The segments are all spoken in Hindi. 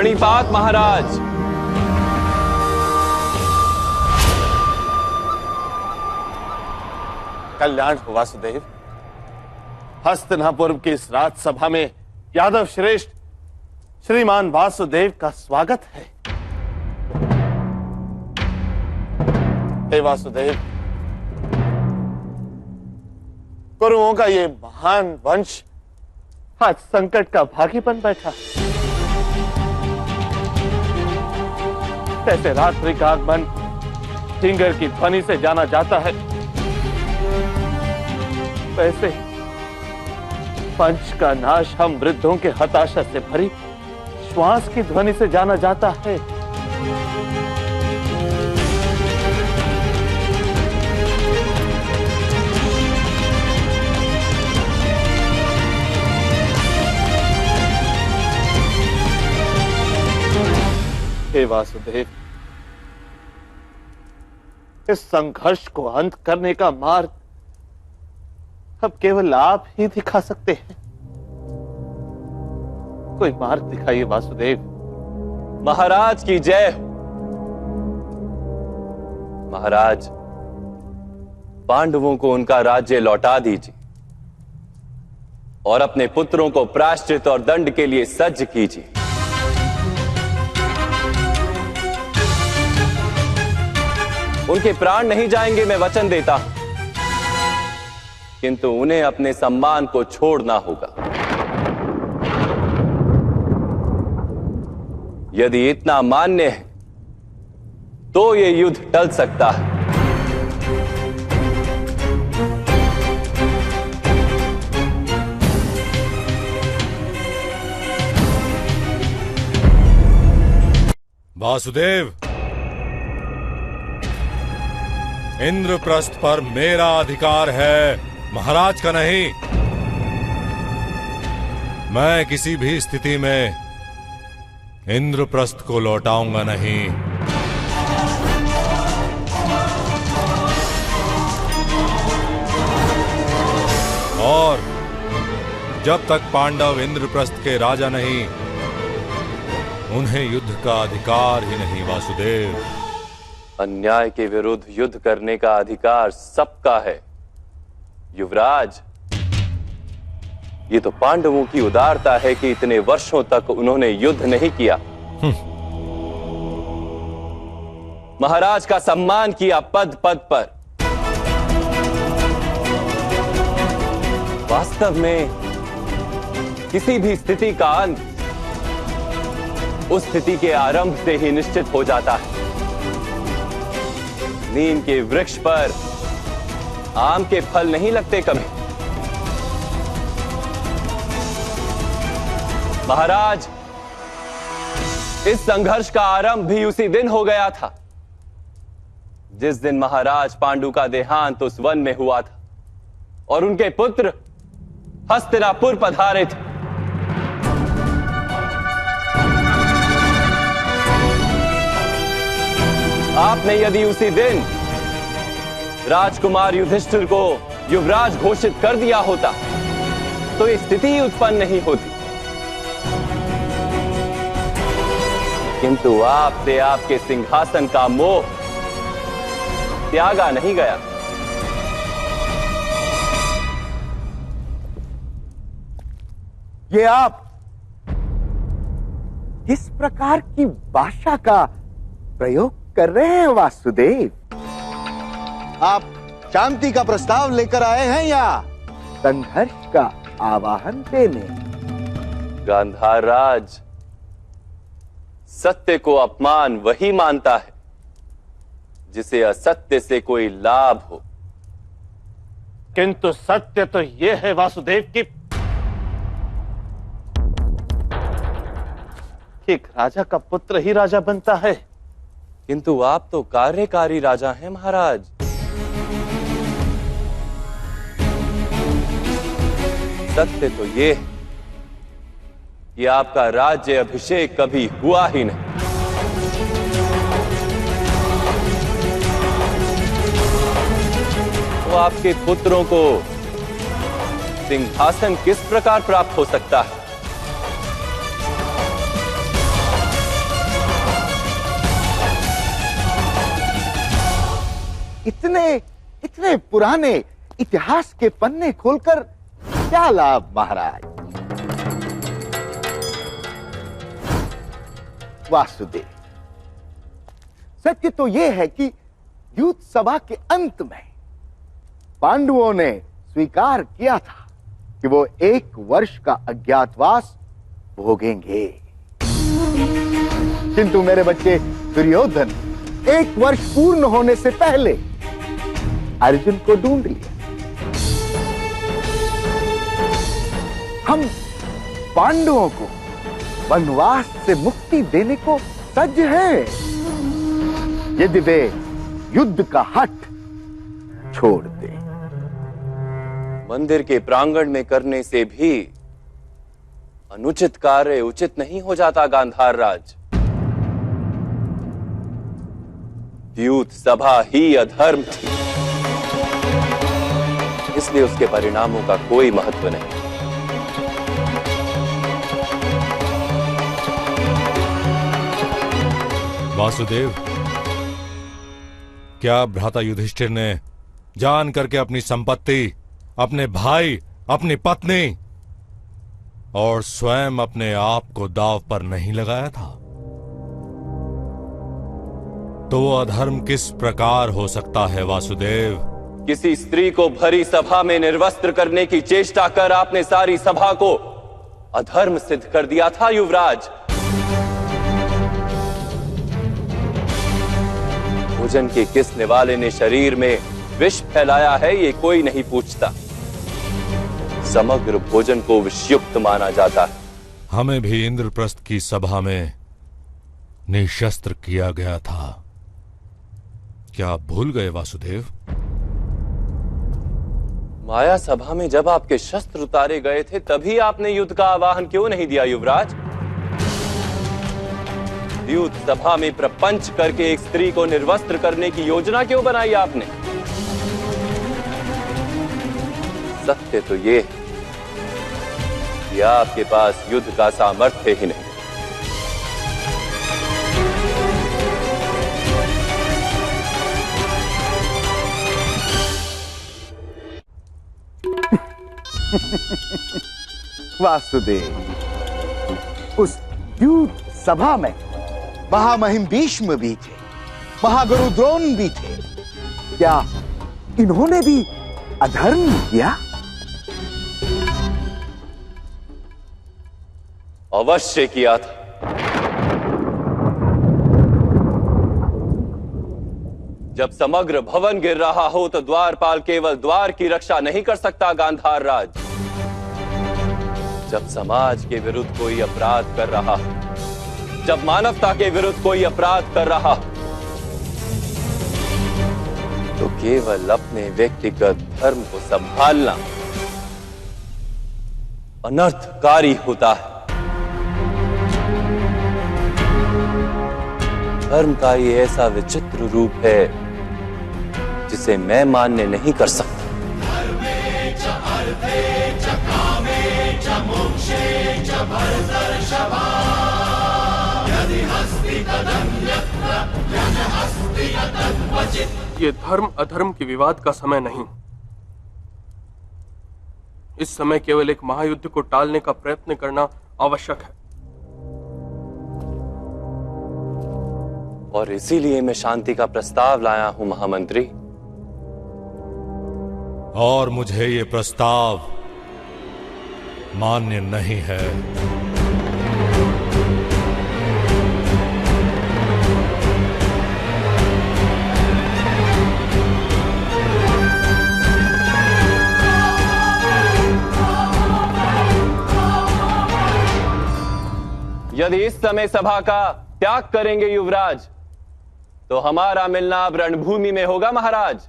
मणिपात महाराज। कल्याण हो वासुदेव। हस्तिनापुर की इस राजसभा में यादव श्रेष्ठ श्रीमान वासुदेव का स्वागत है। हे वासुदेव, कुरुओं का ये महान वंश आज संकट का भागी बन बैठा। कैसे रात्रि का आगमन टिंगर की ध्वनि से जाना जाता है, वैसे पंच का नाश हम वृद्धों के हताशा से भरी श्वास की ध्वनि से जाना जाता है। हे वासुदेव, इस संघर्ष को अंत करने का मार्ग अब केवल आप ही दिखा सकते हैं। कोई मार्ग दिखाइए वासुदेव। महाराज की जय हो। महाराज, पांडवों को उनका राज्य लौटा दीजिए और अपने पुत्रों को प्रायश्चित और दंड के लिए सज्ज कीजिए। उनके प्राण नहीं जाएंगे, मैं वचन देता हूं, किंतु उन्हें अपने सम्मान को छोड़ना होगा। यदि इतना मान्य है तो यह युद्ध टल सकता है। वासुदेव, इंद्रप्रस्थ पर मेरा अधिकार है, महाराज का नहीं। मैं किसी भी स्थिति में इंद्रप्रस्थ को लौटाऊंगा नहीं। और जब तक पांडव इंद्रप्रस्थ के राजा नहीं, उन्हें युद्ध का अधिकार ही नहीं। वासुदेव, अन्याय के विरुद्ध युद्ध करने का अधिकार सबका है। युवराज, ये तो पांडवों की उदारता है कि इतने वर्षों तक उन्होंने युद्ध नहीं किया। महाराज का सम्मान किया पद पद पर। वास्तव में किसी भी स्थिति का अंत उस स्थिति के आरंभ से ही निश्चित हो जाता है। नीम के वृक्ष पर आम के फल नहीं लगते कभी। महाराज, इस संघर्ष का आरंभ भी उसी दिन हो गया था जिस दिन महाराज पांडु का देहांत उस वन में हुआ था और उनके पुत्र हस्तिनापुर पधारे थे। आपने यदि उसी दिन राजकुमार युधिष्ठिर को युवराज घोषित कर दिया होता तो ये स्थिति ही उत्पन्न नहीं होती। किंतु आपसे आपके सिंहासन का मोह त्यागा नहीं गया। ये आप किस प्रकार की भाषा का प्रयोग कर रहे हैं वासुदेव? आप शांति का प्रस्ताव लेकर आए हैं या संघर्ष का आवाहन देने? गांधार राज, सत्य को अपमान वही मानता है जिसे असत्य से कोई लाभ हो। किंतु सत्य तो यह है वासुदेव कि एक राजा का पुत्र ही राजा बनता है। किंतु आप तो कार्यकारी राजा हैं महाराज। सत्य तो ये है कि आपका राज्य अभिषेक कभी हुआ ही नहीं। तो आपके पुत्रों को सिंहासन किस प्रकार प्राप्त हो सकता है? इतने इतने पुराने इतिहास के पन्ने खोलकर क्या लाभ महाराज। वासुदेव, सत्य तो यह है कि युद्ध सभा के अंत में पांडवों ने स्वीकार किया था कि वो 1 वर्ष का अज्ञातवास भोगेंगे, किंतु मेरे बच्चे दुर्योधन 1 वर्ष पूर्ण होने से पहले अर्जुन को ढूंढ लिया। हम पांडवों को वनवास से मुक्ति देने को सज्ज हैं, यदि वे युद्ध का हठ छोड़ दे। मंदिर के प्रांगण में करने से भी अनुचित कार्य उचित नहीं हो जाता गांधार राज। द्यूत सभा ही अधर्म थी, इसलिए उसके परिणामों का कोई महत्व नहीं। वासुदेव, क्या भ्राता युधिष्ठिर ने जान करके अपनी संपत्ति, अपने भाई, अपनी पत्नी और स्वयं अपने आप को दांव पर नहीं लगाया था? तो वो अधर्म किस प्रकार हो सकता है वासुदेव? किसी स्त्री को भरी सभा में निर्वस्त्र करने की चेष्टा कर आपने सारी सभा को अधर्म सिद्ध कर दिया था युवराज। भोजन के किस निवाले ने शरीर में विष फैलाया है, ये कोई नहीं पूछता। समग्र भोजन को विषयुक्त माना जाता है। हमें भी इंद्रप्रस्थ की सभा में निशस्त्र किया गया था, क्या आप भूल गए वासुदेव? माया सभा में जब आपके शस्त्र उतारे गए थे, तभी आपने युद्ध का आवाहन क्यों नहीं दिया युवराज? युद्ध सभा में प्रपंच करके एक स्त्री को निर्वस्त्र करने की योजना क्यों बनाई आपने? सत्य तो ये है कि आपके पास युद्ध का सामर्थ्य ही नहीं। वासुदेव, उस युद्ध सभा में महामहिम भीष्म भी थे, महागुरु द्रोण भी थे। क्या इन्होंने भी अधर्म किया? अवश्य किया था। जब समग्र भवन गिर रहा हो तो द्वारपाल केवल द्वार की रक्षा नहीं कर सकता गांधार राज। जब समाज के विरुद्ध कोई अपराध कर रहा हो, जब मानवता के विरुद्ध कोई अपराध कर रहा हो, तो केवल अपने व्यक्तिगत धर्म को संभालना अनर्थकारी होता है। धर्म का ये ऐसा विचित्र रूप है जिसे मैं मान्य नहीं कर सकता। ये धर्म अधर्म के विवाद का समय नहीं। इस समय केवल एक महायुद्ध को टालने का प्रयत्न करना आवश्यक है। और इसीलिए मैं शांति का प्रस्ताव लाया हूं महामंत्री। और मुझे ये प्रस्ताव मान्य नहीं है। यदि इस समय सभा का त्याग करेंगे युवराज, तो हमारा मिलना अब रणभूमि में होगा महाराज।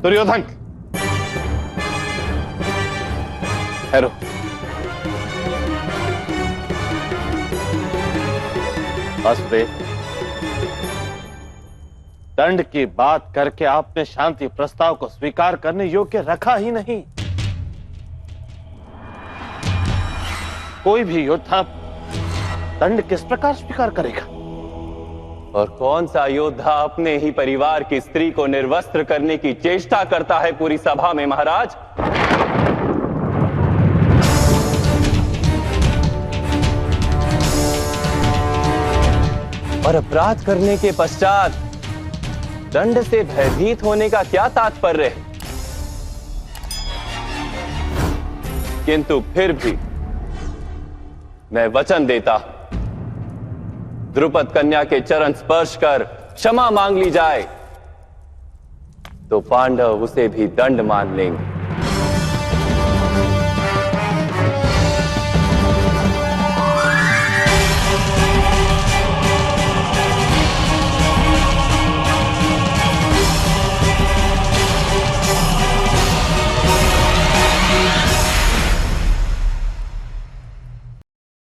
दुर्योधन, ठहरो। वासुदेव, दंड की बात करके आपने शांति प्रस्ताव को स्वीकार करने योग्य रखा ही नहीं। कोई भी योद्धा दंड किस प्रकार स्वीकार करेगा? और कौन सा योद्धा अपने ही परिवार की स्त्री को निर्वस्त्र करने की चेष्टा करता है पूरी सभा में महाराज? और अपराध करने के पश्चात दंड से भयभीत होने का क्या तात्पर्य है? किंतु फिर भी मैं वचन देता, द्रुपद कन्या के चरण स्पर्श कर क्षमा मांग ली जाए तो पांडव उसे भी दंड मान लेंगे।